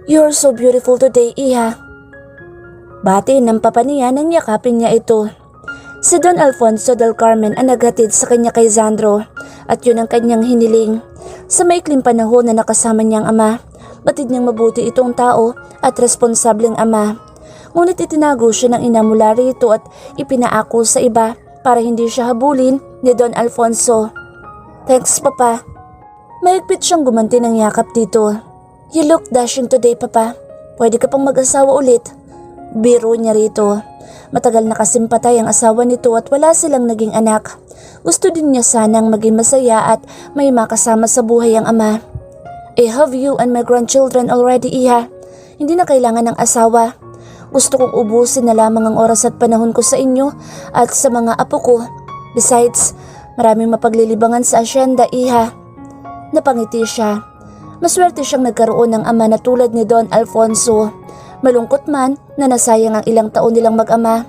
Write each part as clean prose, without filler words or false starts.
You're so beautiful today, Iha. Bati ng papa niya nang yakapin niya ito. Si Don Alfonso del Carmen ang naghatid sa kanya kay Sandro at yun ang kanyang hiniling. Sa maikling panahon na nakasama niyang ama, batid niyang mabuti itong tao at responsableng ama. Ngunit itinago siya ng ina mula rito at ipinaako sa iba para hindi siya habulin ni Don Alfonso. Thanks, Papa. Mahigpit siyang gumanti ng yakap dito. You look dashing today, Papa. Pwede ka pang mag-asawa ulit. Biro niya rito. Matagal na kasimpatay ang asawa nito at wala silang naging anak. Gusto din niya sanang maging masaya at may makasama sa buhay ang ama. I have you and my grandchildren already, Iha. Hindi na kailangan ng asawa. Gusto kong ubusin na lamang ang oras at panahon ko sa inyo at sa mga apo ko. Besides, maraming mapaglilibangan sa asyenda, Iha. Napangiti siya. Maswerte siyang nagkaroon ng ama na tulad ni Don Alfonso. Malungkot man na nasayang ang ilang taon nilang mag-ama.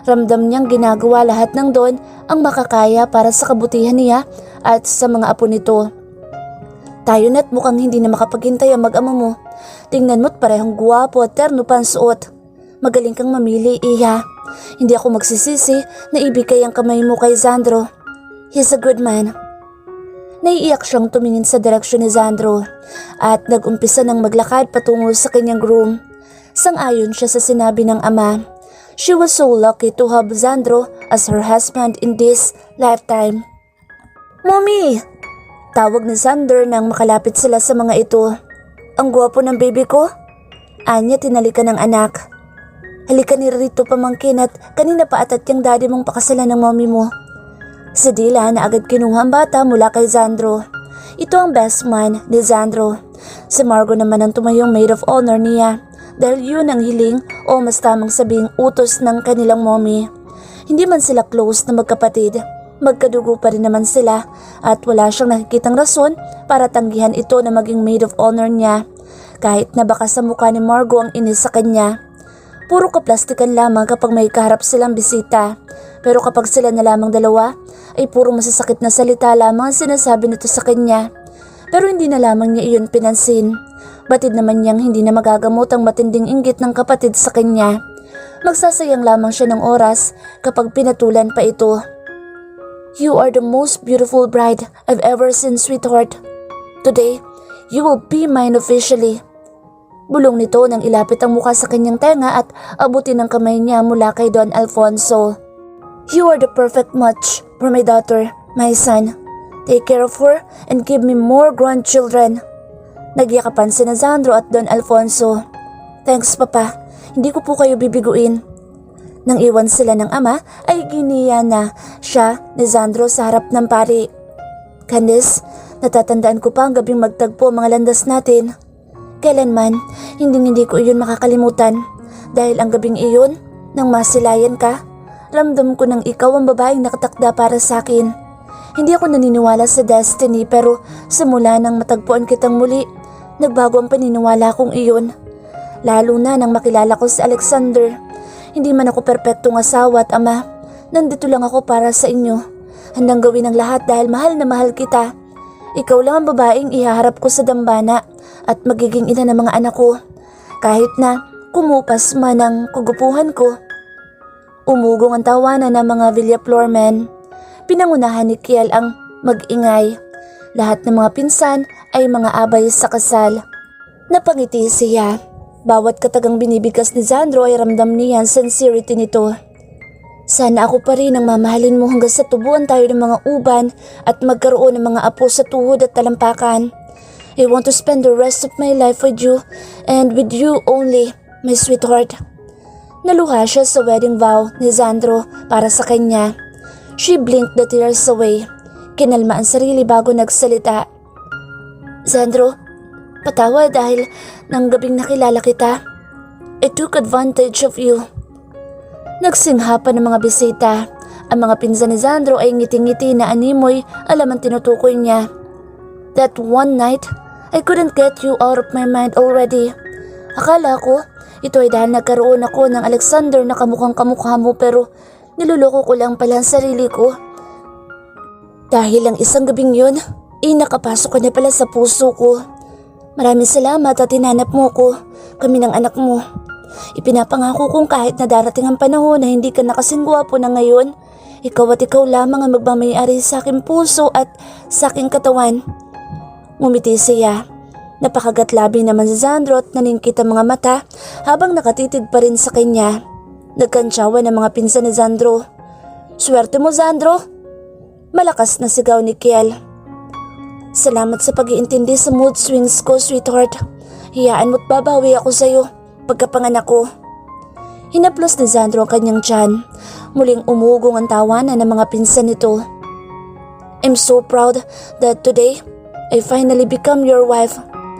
Ramdam niyang ginagawa lahat ng Don ang makakaya para sa kabutihan niya at sa mga apo nito. Tayo na't mukhang hindi na makapaghintay ang mag-ama mo. Tingnan mo't parehong guwapo at terno pa ang suot. Magaling kang mamili, Iha. Hindi ako magsisisi na ibigay ang kamay mo kay Sandro. He's a good man. Naiiyak siyang tumingin sa direksyon ni Sandro at nag-umpisa ng maglakad patungo sa kanyang room. Sang-ayon siya sa sinabi ng ama. She was so lucky to have Sandro as her husband in this lifetime. Mommy! Tawag ni Sander nang makalapit sila sa mga ito. Ang gwapo ng baby ko? Anya tinalika ng anak. Halika ni rito pamangkin at kanina pa atat yung daddy mong pakasalan ng mommy mo. Sa dila na agad kinuha ang bata mula kay Sandro. Ito ang best man ni Sandro. Si Margo naman ang tumayong maid of honor niya dahil yun ang hiling o mas tamang sabing utos ng kanilang mommy. Hindi man sila close na magkapatid, magkadugo pa rin naman sila at wala siyang nakikitang rason para tanggihan ito na maging maid of honor niya kahit na baka sa mukha ni Margo ang inis sa kanya. Puro kaplastikan lamang kapag may kaharap silang bisita, pero kapag sila na lamang dalawa ay puro masasakit na salita lamang ang sinasabi nito sa kanya. Pero hindi na lamang niya iyon pinansin. Batid naman niyang hindi na magagamot ang matinding inggit ng kapatid sa kanya. Magsasayang lamang siya ng oras kapag pinatulan pa ito. You are the most beautiful bride I've ever seen, sweetheart. Today, you will be mine officially. Bulong nito nang ilapit ang mukha sa kanyang tenga at abutin ang kamay niya mula kay Don Alfonso. You are the perfect match for my daughter, my son. Take care of her and give me more grandchildren. Nagyakapan sina Sandro at Don Alfonso. Thanks, Papa. Hindi ko po kayo bibiguin. Nang iwan sila ng ama ay giniya na siya ni Sandro sa harap ng pari. Candice, natatandaan ko pa ang gabing magtagpo ang mga landas natin. Kailanman, hindi ko iyon makakalimutan. Dahil ang gabing iyon, nang masilayan ka, ramdam ko nang ikaw ang babaeng nakatakda para sa akin. Hindi ako naniniwala sa destiny pero simula nang matagpuan kitang muli, nagbago ang paniniwala kong iyon. Lalo na nang makilala ko si Alexander. Hindi man ako perpektong asawa at ama, nandito lang ako para sa inyo. Handang gawin ang lahat dahil mahal na mahal kita. Ikaw lang ang babaeng ihaharap ko sa dambana at magiging ina ng mga anak ko. Kahit na kumupas man ang kagupuhan ko. Umugong ang tawanan ng mga Villaflormen. Pinangunahan ni Kiel ang mag-ingay. Lahat ng mga pinsan ay mga abay sa kasal. Napangiti siya. Bawat katagang binibigkas ni Sandro ay ramdam niya ang sincerity nito. Sana ako pa rin ang mamahalin mo hanggang sa tubuan tayo ng mga uban at magkaroon ng mga apo sa tuhod at talampakan. I want to spend the rest of my life with you and with you only, my sweetheart. Naluha siya sa wedding vow ni Sandro para sa kanya. She blinked the tears away. Kinalma ang sarili bago nagsalita. Sandro, patawa dahil nang gabing nakilala kita. I took advantage of you. Nagsingha pa ng mga bisita. Ang mga pinsan ni Sandro ay ngiting-ngiti na animoy alam ang tinutukoy niya. That one night, I couldn't get you out of my mind already. Akala ko, ito ay dahil nagkaroon ako ng Alexander na kamukhang kamukha mo pero niloloko ko lang pala ang sarili ko. Dahil ang isang gabing yun, nakapasok ka na pala sa puso ko. Maraming salamat at hinanap mo ko. kami ng anak mo. Ipinapangako kong kahit na darating ang panahon na hindi ka na kasing gwapo na ngayon, ikaw at ikaw lamang ang magmamayari sa aking puso at sa aking katawan. Ngumiti siya. Napakagatlabi naman si Sandro at naningkit ang mga mata habang nakatitig pa rin sa kanya. Nagkantsawa ng mga pinsan ni Sandro. Swerte mo, Sandro! Malakas na sigaw ni Kiel. Salamat sa pag-iintindi sa mood swings ko, sweetheart. Hiyaan mo't babawi ako sa'yo pagkapanganak ko. Hinaplos ni Sandro ang kanyang tiyan. Muling umugong ang tawanan ng mga pinsan nito. I'm so proud that today I finally become your wife.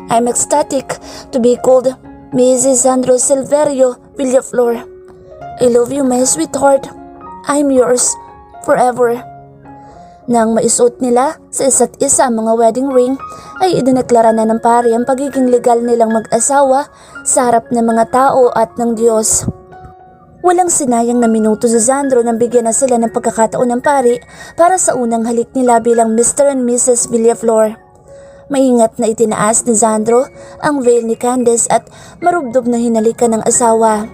I'm ecstatic to be called Mrs. Sandro Silverio Villaflor. I love you, my sweetheart. I'm yours forever. Nang maisuot nila sa isa't isa ang mga wedding ring, ay idineklara na ng pari ang pagiging legal nilang mag-asawa sa harap ng mga tao at ng Diyos. Walang sinayang na minuto si Sandro nang bigyan na sila ng pagkakataon ng pari para sa unang halik nila bilang Mr. and Mrs. Villaflor. Maingat na itinaas ni Sandro ang veil ni Candice at marubdob na hinalikan ng asawa.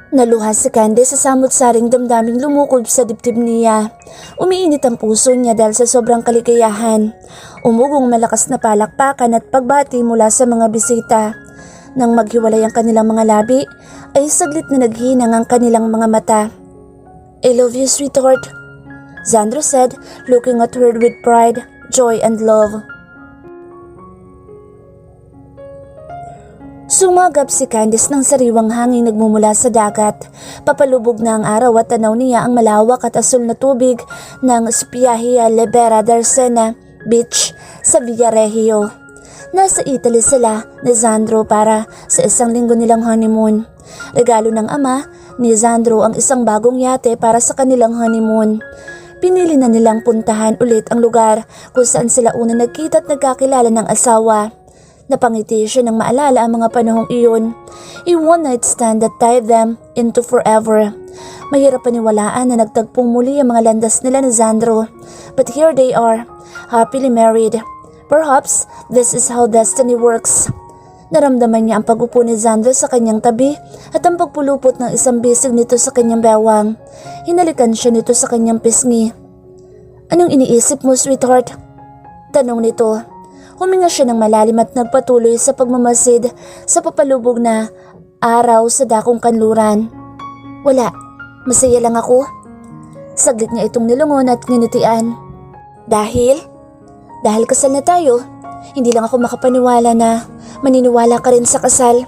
Naluha si Candice sa samot-saring damdaming lumukob sa dibdib niya. Umiinit ang puso niya dahil sa sobrang kaligayahan. Umugong malakas na palakpakan at pagbati mula sa mga bisita. Nang maghiwalay ang kanilang mga labi, ay saglit na naghinang ang kanilang mga mata. I love you, sweetheart, Sandro said, looking at her with pride, joy and love. Sumagap si Candice ng sariwang hangin nagmumula sa dagat. Papalubog na ang araw at tanaw niya ang malawak at asul na tubig ng Spiahia Libera Darsena Beach sa Villarejo. Nasa Italy sila ni Sandro para sa isang linggo nilang honeymoon. Regalo ng ama ni Sandro ang isang bagong yate para sa kanilang honeymoon. Pinili na nilang puntahan ulit ang lugar kung saan sila una nagkita at nagkakilala ng asawa. Napangiti siya nang maalala ang mga panahong iyon. A one-night stand that tied them into forever. Mahirap paniwalaan na nagtagpong muli ang mga landas nila ni Sandro. But here they are, happily married. Perhaps this is how destiny works. Naramdaman niya ang pag-upo ni Sandro sa kanyang tabi at ang pagpulupot ng isang bisig nito sa kanyang bewang. Hinalikan siya nito sa kanyang pisngi. Anong iniisip mo, sweetheart? Tanong nito. Huminga siya ng malalim at nagpatuloy sa pagmamasid sa papalubog na araw sa dakong kanluran. Wala, masaya lang ako. Saglit niya itong nilungon at nginitian. Dahil kasal na tayo, hindi lang ako makapaniwala na maniniwala ka rin sa kasal.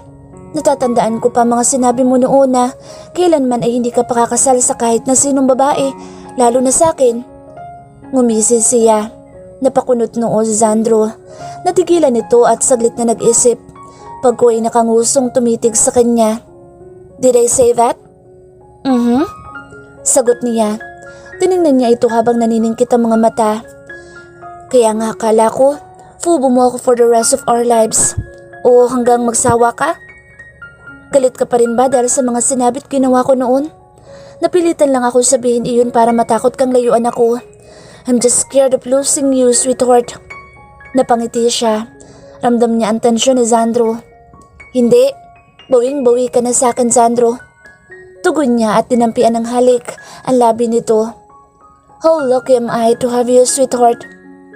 Natatandaan ko pa mga sinabi mo noon na kailanman ay hindi ka pakakasal sa kahit na sinong babae, lalo na sa akin. Ngumisi siya. Napakunot noo si Sandro. Natigilan ito at saglit na nag-isip. Pagko ay nakangusong tumitig sa kanya. Did I say that? Sagot niya. Tiningnan niya ito habang naniningkit ang mga mata. Kaya nga akala ko, fubo mo ako for the rest of our lives. O hanggang magsawa ka? Galit ka pa rin ba dahil sa mga sinabit ginawa ko noon? Napilitan lang ako sabihin iyon para matakot kang layuan ako. I'm just scared of losing you, sweetheart. Napangiti siya. Ramdam niya ang tensyon ni Sandro. Hindi, bawing-bawi ka na sa akin, Sandro. Tugon niya at tinampian ng halik ang labi nito. How lucky am I to have you, sweetheart.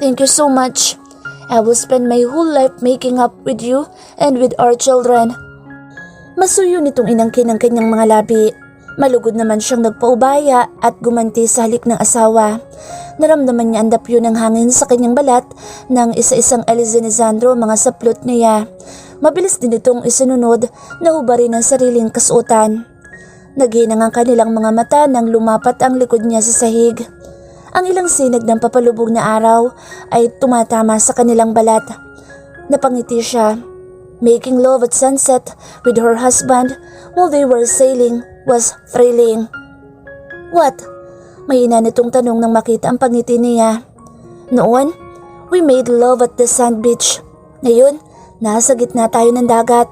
Thank you so much. I will spend my whole life making up with you and with our children. Masuyo nitong inangkin ang kanyang mga labi. Malugod naman siyang nagpaubaya at gumanti sa halik ng asawa. Naramdaman niya ang dapyo ng hangin sa kanyang balat nang isa-isang alisin ni Sandro mga saplot niya. Mabilis din itong isinunod na hubarin ang sariling kasuotan. Naghinang ang kanilang mga mata nang lumapat ang likod niya sa sahig. Ang ilang sinag ng papalubog na araw ay tumatama sa kanilang balat. Napangiti siya. Making love at sunset with her husband while they were sailing was thrilling. What? Mahina nitong tanong nang makita ang pangiti niya. Noon, we made love at the sand beach. Ngayon, nasa gitna tayo ng dagat.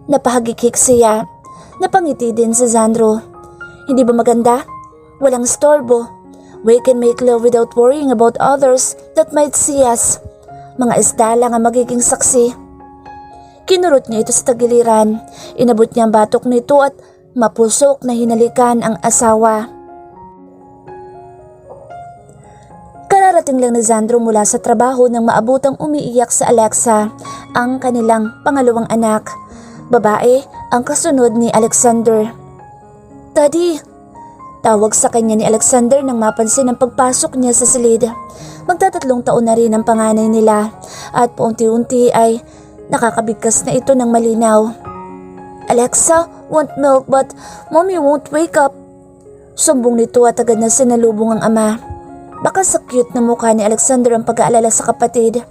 Napahagikik siya. Napangiti din si Sandro. Hindi ba maganda? Walang storbo. We can make love without worrying about others that might see us. Mga isda lang ang magiging saksi. Kinurot niya ito sa tagiliran. Inabot niya ang batok nito at mapusok na hinalikan ang asawa. Kararating lang ni Xandro mula sa trabaho nang maabutang umiiyak sa Alexa, ang kanilang pangalawang anak. Babae ang kasunod ni Alexander. "Daddy!" Tawag sa kanya ni Alexander nang mapansin ang pagpasok niya sa silid. Magtatatlong taon na rin ang panganay nila at paunti-unti ay nakakabigkas na ito ng malinaw. "Alexa, want milk but mommy won't wake up." Sumbong nito at agad na sinalubong ang ama. Baka sa cute na mukha ni Alexander ang pag-aalala sa kapatid.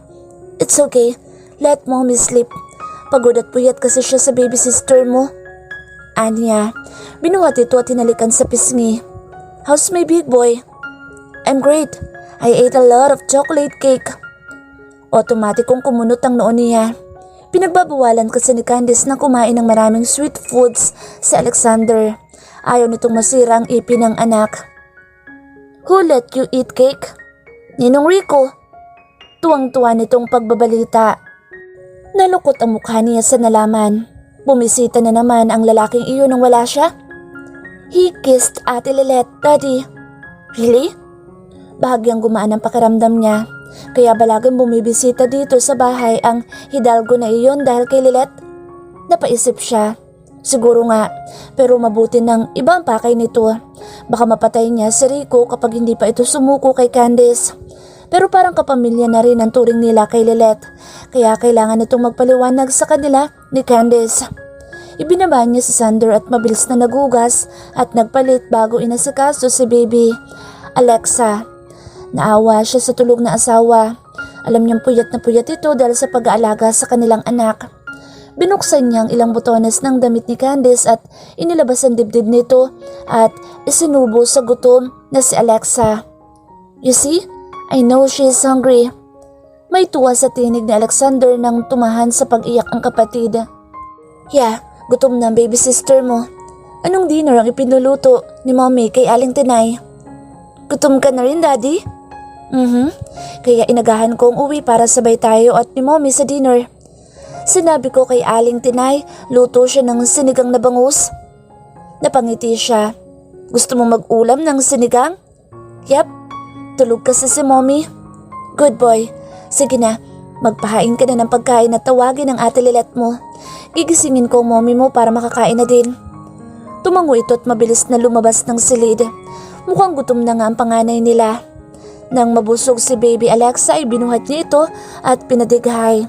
"It's okay, let mommy sleep. Pagod at puyat kasi siya sa baby sister mo." Anya, binuhat ito at hinalikan sa pisngi. "How's my big boy?" "I'm great. I ate a lot of chocolate cake." Otomatikong kumunot ang noon niya. Pinagbabawalan kasi ni Candice na kumain ng maraming sweet foods sa Alexander. Ayaw nitong masira ang ipi ng anak. "Who let you eat cake?" "Ninong Rico." Tuwang-tuwa nitong pagbabalita. Nalukot ang mukha niya sa nalaman. Bumisita na naman ang lalaking iyon nang wala siya. "He kissed Ate Lilet, Daddy." "Really?" Bahagyang gumaan ang pakiramdam niya. Kaya balagang bumibisita dito sa bahay ang hidalgo na iyon dahil kay Lilet. Napaisip siya. Siguro nga, pero mabuti ng iba ang pakay nito. Baka mapatay niya si Rico kapag hindi pa ito sumuko kay Candice. Pero parang kapamilya na rin ang turing nila kay Lilet, kaya kailangan nitong magpaliwanag sa kanila ni Candice. Ibinabahan niya si Xander at mabilis na nagugas at nagpalit bago inasikaso si baby Alexa. Naawa siya sa tulog na asawa. Alam niyang puyat na puyat ito dahil sa pag-aalaga sa kanilang anak. Binuksan niya ang ilang butones ng damit ni Candice at inilabas ang dibdib nito at isinubo sa gutom na si Alexa. "You see? I know she is hungry." May tuwa sa tinig ni Alexander nang tumahan sa pag-iyak ang kapatid. "Yeah, gutom na ang baby sister mo. Anong dinner ang ipinuluto ni mommy kay Aling Tinay?" "Gutom ka na rin, Daddy?" Kaya inagahan kong uwi para sabay tayo at ni mommy sa dinner. Sinabi ko kay Aling Tinay, luto siya ng sinigang na bangus." Napangiti siya. "Gusto mo mag-ulam ng sinigang?" "Yep. Tulog kasi si mommy." "Good boy. Sige na, magpahain ka na ng pagkain at tawagin ang Ate Lilet mo. Gigisingin ko ang mommy mo para makakain na din." Tumango ito at mabilis na lumabas ng silid. Mukhang gutom na nga ang panganay nila. Nang mabusog si baby Alexa ay binuhat niya ito at pinadighay.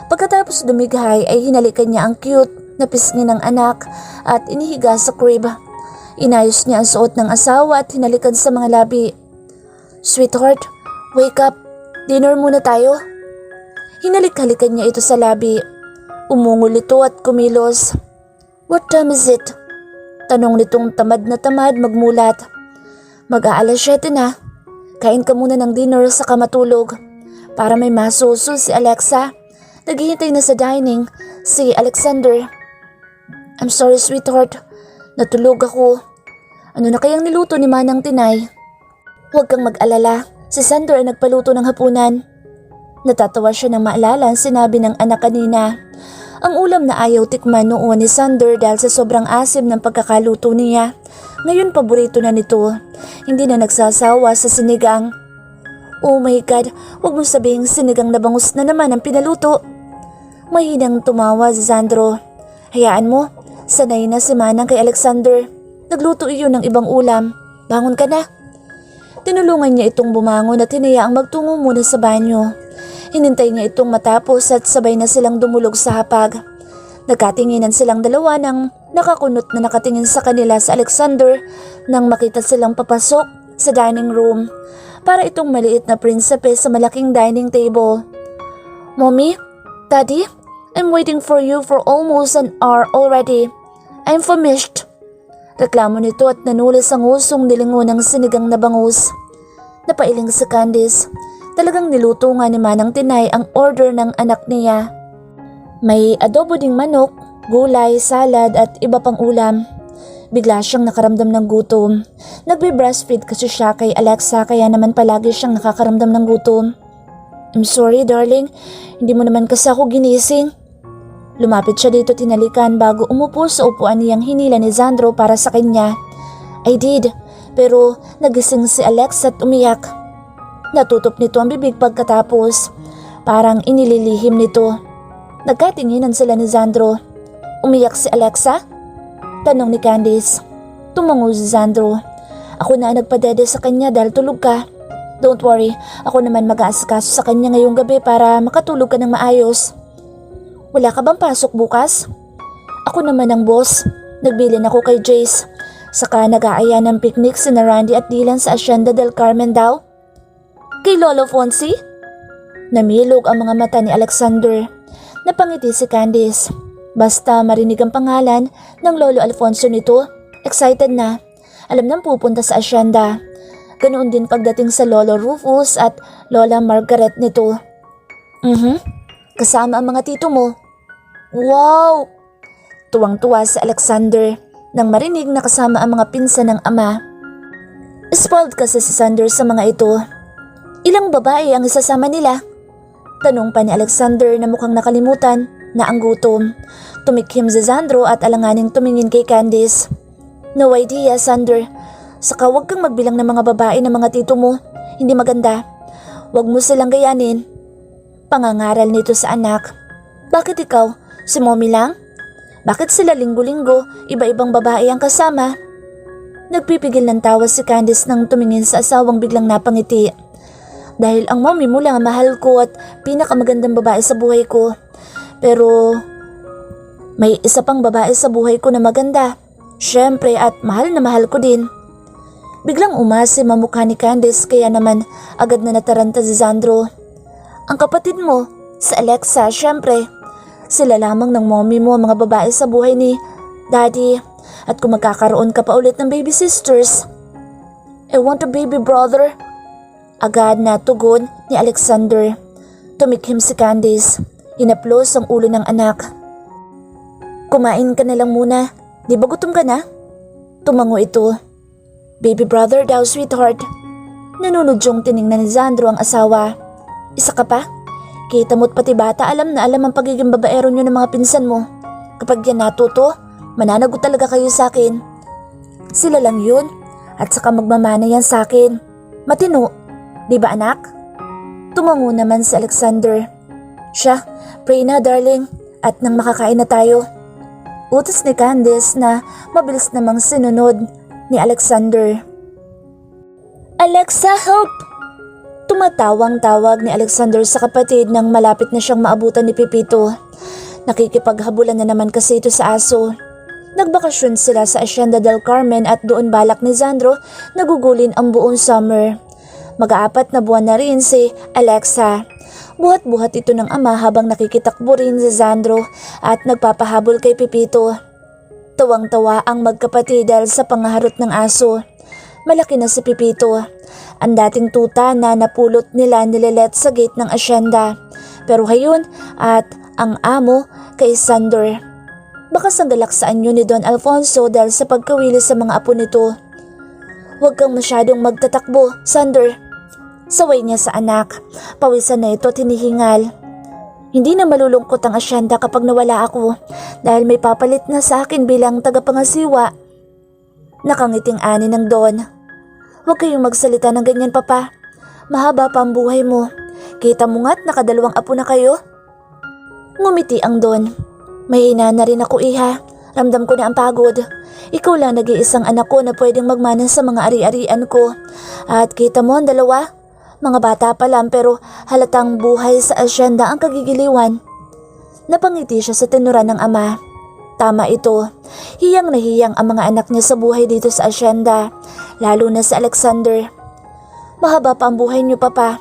Pagkatapos dumighay ay hinalikan niya ang cute na pisngi ng anak at inihiga sa crib. Inayos niya ang suot ng asawa at hinalikan sa mga labi. "Sweetheart, wake up. Dinner muna tayo." Hinalik-halikan niya ito sa labi. Umungol ito at kumilos. "What time is it?" Tanong nitong tamad na tamad magmulat. "Mag-aalas 7 na. Kain ka muna ng dinner saka matulog." Para may masuso si Alexa. Naghihintay na sa dining si Alexander. "I'm sorry, sweetheart. Natulog ako. Ano na kayang niluto ni Manang Tinay?" "Huwag kang mag-alala. Si Xander ay nagpaluto ng hapunan." Natatawa siya nang maalala ang sinabi ng anak kanina. Ang ulam na ayaw tikman noon ni Xander dahil sa sobrang asim ng pagkakaluto niya. Ngayon paborito na nito. Hindi na nagsasawa sa sinigang. "Oh my God, huwag mong sabihing sinigang na bangus na naman ang pinaluto." Mahinang tumawa si Xandro. "Hayaan mo, sanay na si Manang kay Alexander. Nagluto iyon ng ibang ulam. Bangon ka na." Tinulungan niya itong bumangon at hinayaang magtungo muna sa banyo. Hinintay niya itong matapos at sabay na silang dumulog sa hapag. Nagkatinginan silang dalawa nang nakakunot na nakatingin sa kanila si Alexander nang makita silang papasok sa dining room. Para itong maliit na prinsipe sa malaking dining table. "Mommy? Daddy? I'm waiting for you for almost an hour already. I'm famished." Reklamo nito at nanulis ang usong nilingon ng sinigang na bangus. Napailing si Candice. Talagang niluto nga ni Manang Tinay ang order ng anak niya. May adobo ding manok, gulay, salad at iba pang ulam. Bigla siyang nakaramdam ng gutom. Nagbe-breastfeed kasi siya kay Alexa kaya naman palagi siyang nakakaramdam ng gutom. "I'm sorry darling, hindi mo naman kasi ako ginising." Lumapit siya dito tinalikan bago umupo sa upuan niyang hinila ni Sandro para sa kanya. I did, pero nagising si Alex at umiyak. Natutop nito ang bibig pagkatapos. Parang inililihim nito. Nagkatinginan sila ni Sandro. Umiyak si Alexa? Tanong ni Candice. Tumango si Sandro. Ako na nagpadede sa kanya dahil tulog ka. Don't worry, ako naman mag-aasikaso sa kanya ngayong gabi para makatulog ka ng maayos. Wala ka bang pasok bukas? Ako naman ang boss. Nagbilin ako kay Jace. Saka nag-aaya ng picnic si Randy at Dylan sa Hacienda del Carmen daw. Kay Lolo Fonzie? Namilog ang mga mata ni Alexander. Napangiti si Candice. Basta marinig ang pangalan ng Lolo Alfonso nito, excited na. Alam nang pupunta sa Hacienda. Ganoon din pagdating sa Lolo Rufus at Lola Margaret nito. Kasama ang mga tito mo. Wow! Tuwang-tuwa si Alexander nang marinig na kasama ang mga pinsan ng ama. Spoiled kasi si Sander sa mga ito. Ilang babae ang isasama nila? Tanong pa ni Alexander na mukhang nakalimutan na ang gutom. Tumikhim si Sandro at alanganing tumingin kay Candice. No idea, Sander. Saka huwag kang magbilang ng mga babae ng mga tito mo. Hindi maganda. Huwag mo silang gayanin. Pangangaral nito sa anak. Bakit ikaw? Si mommy lang? Bakit sila linggo-linggo, iba-ibang babae ang kasama? Nagpipigil ng tawa si Candice nang tumingin sa asawang biglang napangiti. Dahil ang mommy mo lang ang mahal ko at pinakamagandang babae sa buhay ko. Pero may isa pang babae sa buhay ko na maganda. Syempre at mahal na mahal ko din. Biglang umasim ang mukha ni Candice kaya naman agad na nataranta si Sandro. Ang kapatid mo, si Alexa, syempre. Sila lamang ng mommy mo ang mga babae sa buhay ni Daddy. At kung magkakaroon ka pa ulit ng baby sisters, I want a baby brother. Agad na tugon ni Alexander. Tumikhim si Candice. Hinaplos ang ulo ng anak. Kumain ka na lang muna. Di ba gutom ka na? Tumango ito. Baby brother daw, sweetheart. Nanunudyong tiningnan ni Sandro ang asawa. Isa ka pa? Kita mo't pati bata alam na alam ang pagiging babaero nyo ng mga pinsan mo. Kapag yan natuto, mananagot talaga kayo sa akin. Sila lang yun. At saka magmamana yan sa akin. Matino, di ba anak? Tumango naman si Alexander. Siya, pray na darling. At nang makakain na tayo. Utos ni Candice na mabilis namang sinunod ni Alexander. Alexa, help! Tumatawang tawag ni Alexander sa kapatid nang malapit na siyang maabutan ni Pepito. Nakikipaghabulan na naman kasi ito sa aso. Nagbakasyon sila sa Hacienda del Carmen at doon balak ni Sandro nagugulin ang buong summer. Mag-aapat na buwan na rin si Alexa. Buhat-buhat ito ng ama habang nakikitakbo rin si Sandro at nagpapahabol kay Pepito. Tawang-tawa ang magkapatid dahil sa pangaharot ng aso. Malaki na si Pepito. Ang dating tuta na napulot nila nilelet sa gate ng Hacienda. Pero hayon at ang amo kay Sander. Baka sanggalaksaan yun ni Don Alfonso dahil sa pagkawili sa mga apo nito. Huwag kang masyadong magtatakbo, Sander. Saway niya sa anak. Pawisan na ito at hinihingal. Hindi na malulungkot ang Hacienda kapag nawala ako dahil may papalit na sa akin bilang tagapangasiwa. Nakangiting ani ng Don. Huwag kayong magsalita ng ganyan, Papa. Mahaba pa ang buhay mo. Kita mo nga't nakadalawang apo na kayo. Ngumiti ang Don. Mahina na rin ako, iha. Ramdam ko na ang pagod. Ikaw lang nag-iisang anak ko na pwedeng magmana sa mga ari-arian ko. At kita mo ang dalawa. Mga bata pa lang pero halatang buhay sa Hacienda ang kagigiliwan. Napangiti siya sa tenuran ng ama. Tama ito. Hiyang na hiyang ang mga anak niya sa buhay dito sa Hacienda. Lalo na sa Alexander. Mahaba pa ang buhay niyo, Papa.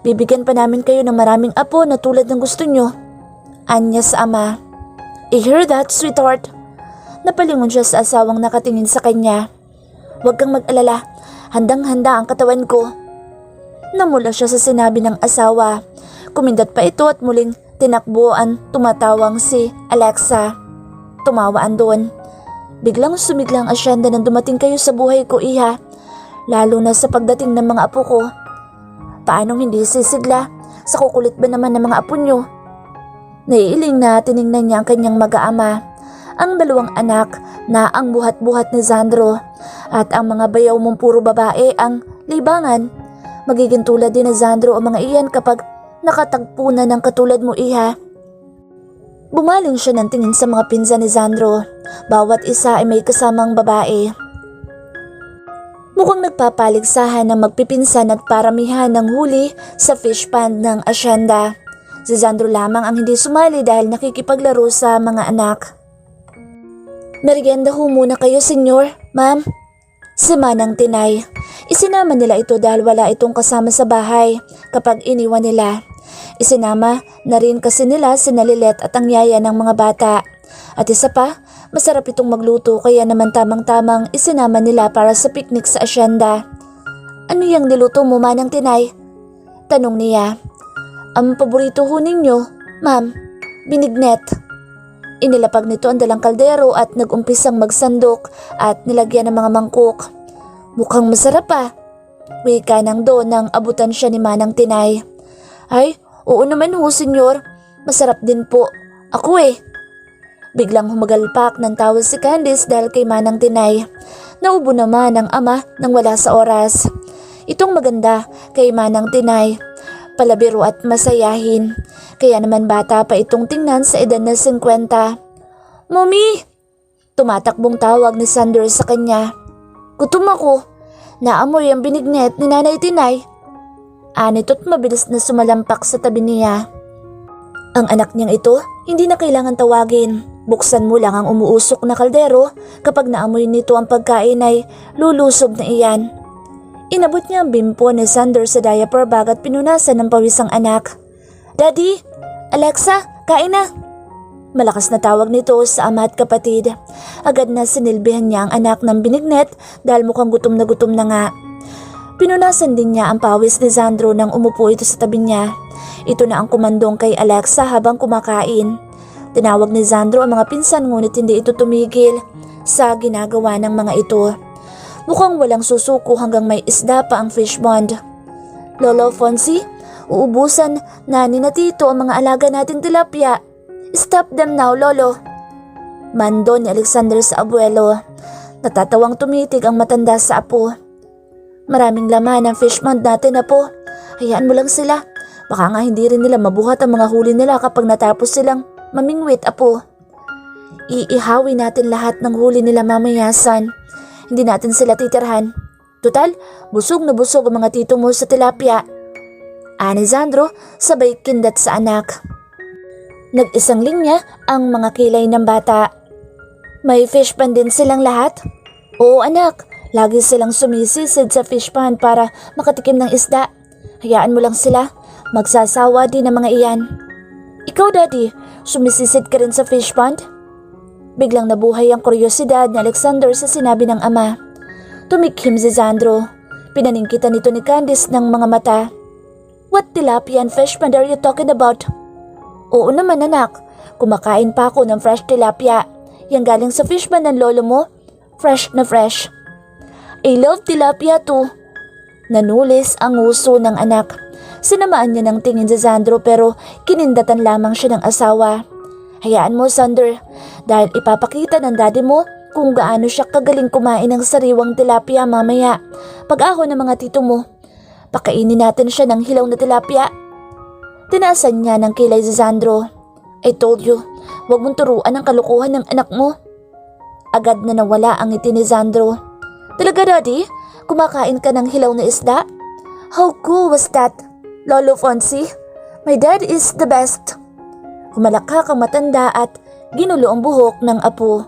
Bibigyan pa namin kayo ng maraming apo na tulad ng gusto niyo. Anya sa ama. I hear that, sweetheart. Napalingon siya sa asawang nakatingin sa kanya. Huwag kang mag-alala. Handang-handa ang katawan ko. Namula siya sa sinabi ng asawa. Kumindat pa ito at muling tinakbuan tumatawang si Alexa. Tumawaan doon. Biglang sumigla ang Hacienda nang dumating kayo sa buhay ko, iha. Lalo na sa pagdating ng mga apo ko. Paanong hindi sisigla? Sa kukulit ba naman ng mga apo nyo? Naiiling na tiningnan niya ang kanyang mag-aama, ang dalawang anak na ang buhat-buhat ni Sandro at ang mga bayaw mong puro babae ang libangan. Magiging tulad din ni Sandro ang mga iyan kapag nakatagpo na ng katulad mo, iha. Bumaling siya ng tingin sa mga pinsan ni Sandro. Bawat isa ay may kasamang babae. Mukhang nagpapaligsahan ng magpipinsan at paramihan ng huli sa fish pond ng asyenda. Si Sandro lamang ang hindi sumali dahil nakikipaglaro sa mga anak. Merienda ho muna kayo, senyor, ma'am. Si Manang Tinay. Isinama nila ito dahil wala itong kasama sa bahay kapag iniwan nila. Isinama na rin kasi nila si Nalilet at ang yaya ng mga bata. At isa pa, masarap itong magluto kaya naman tamang-tamang isinama nila para sa picnic sa asyenda. Ano yung niluto mo, Manang Tinay? Tanong niya. Ang paborito ho ninyo, ma'am, binignet. Inilapag nito ang dalang kaldero at nag-umpisang magsandok at nilagyan ng mga mangkok. Mukhang masarap ah. Wika nang doon nang abutan siya ni Manang Tinay. Ay, oo naman ho, senyor. Masarap din po. Ako eh. Biglang humagalpak ng tawa si Candice dahil kay Manang Tinay. Naubo naman ang ama nang wala sa oras. Itong maganda kay Manang Tinay. Palabiro at masayahin. Kaya naman bata pa itong tingnan sa edad na 50. Mommy! Tumatakbong tawag ni Sander sa kanya. Gutom ako. Naamoy ang binignet ni Nanay Tinay. Anito't mabilis na sumalampak sa tabi niya. Ang anak niyang ito, hindi na kailangan tawagin. Buksan mo lang ang umuusok na kaldero kapag naamoy nito ang pagkain ay lulusob na iyan. Inabot niya ang bimpo ni Sander sa diaper bag at pinunasan ng pawisang anak. Daddy! Alexa! Kain na! Malakas na tawag nito sa ama at kapatid. Agad na sinilbihan niya ang anak ng binignet dahil mukhang gutom na nga. Pinunasan din niya ang pawis ni Sandro nang umupo ito sa tabi niya. Ito na ang kumandong kay Alexa habang kumakain. Tinawag ni Sandro ang mga pinsan ngunit hindi ito tumigil sa ginagawa ng mga ito. Mukhang walang susuko hanggang may isda pa ang fish pond. Lolo Fonzie, uubusan na ni na Tito ang mga alaga natin tilapia. Stop them now, Lolo. Mando ni Alexander sa abuelo. Natatawang tumitig ang matanda sa apo. Maraming laman ang fish pond natin, apo. Hayaan mo lang sila. Baka nga hindi rin nila mabuhat ang mga huli nila kapag natapos silang mamingwit, apo. Iihawi natin lahat ng huli nila mamaya, son. Hindi natin sila titirhan. Total, busog na busog ang mga tito mo sa tilapia. Ani Sandro, sabay kindat sa anak. Nag-isang linya ang mga kilay ng bata. May fish pond din silang lahat? Oo anak, lagi silang sumisisid sa fish pond para makatikim ng isda. Hayaan mo lang sila, magsasawa din ang mga iyan. Ikaw daddy, sumisisid ka rin sa fish pond? Biglang nabuhay ang kuryosidad ni Alexander sa sinabi ng ama. Tumikhim si Sandro. Pinaningkitan nito ni Candice ng mga mata. What tilapia and fish pond are you talking about? Oo naman anak, kumakain pa ako ng fresh tilapia. Yang galing sa fish pond ng lolo mo, fresh na fresh. I love tilapia too. Nanulis ang uso ng anak. Sinamaan niya ng tingin si Sandro pero kinindatan lamang siya ng asawa. Hayaan mo, Sander, dahil ipapakita ng daddy mo kung gaano siya kagaling kumain ng sariwang tilapia mamaya. Pag-ahon ng mga tito mo, pakainin natin siya ng hilaw na tilapia. Tinasan niya ng kilay si Sandro. I told you, huwag mong turuan ang kalukuhan ng anak mo. Agad na nawala ang ngiti ni Sandro. Talaga daddy? Kumakain ka ng hilaw na isda? How cool was that, Lolo Fonzie? My dad is the best. Humalakak ang matanda at ginulo ang buhok ng apo.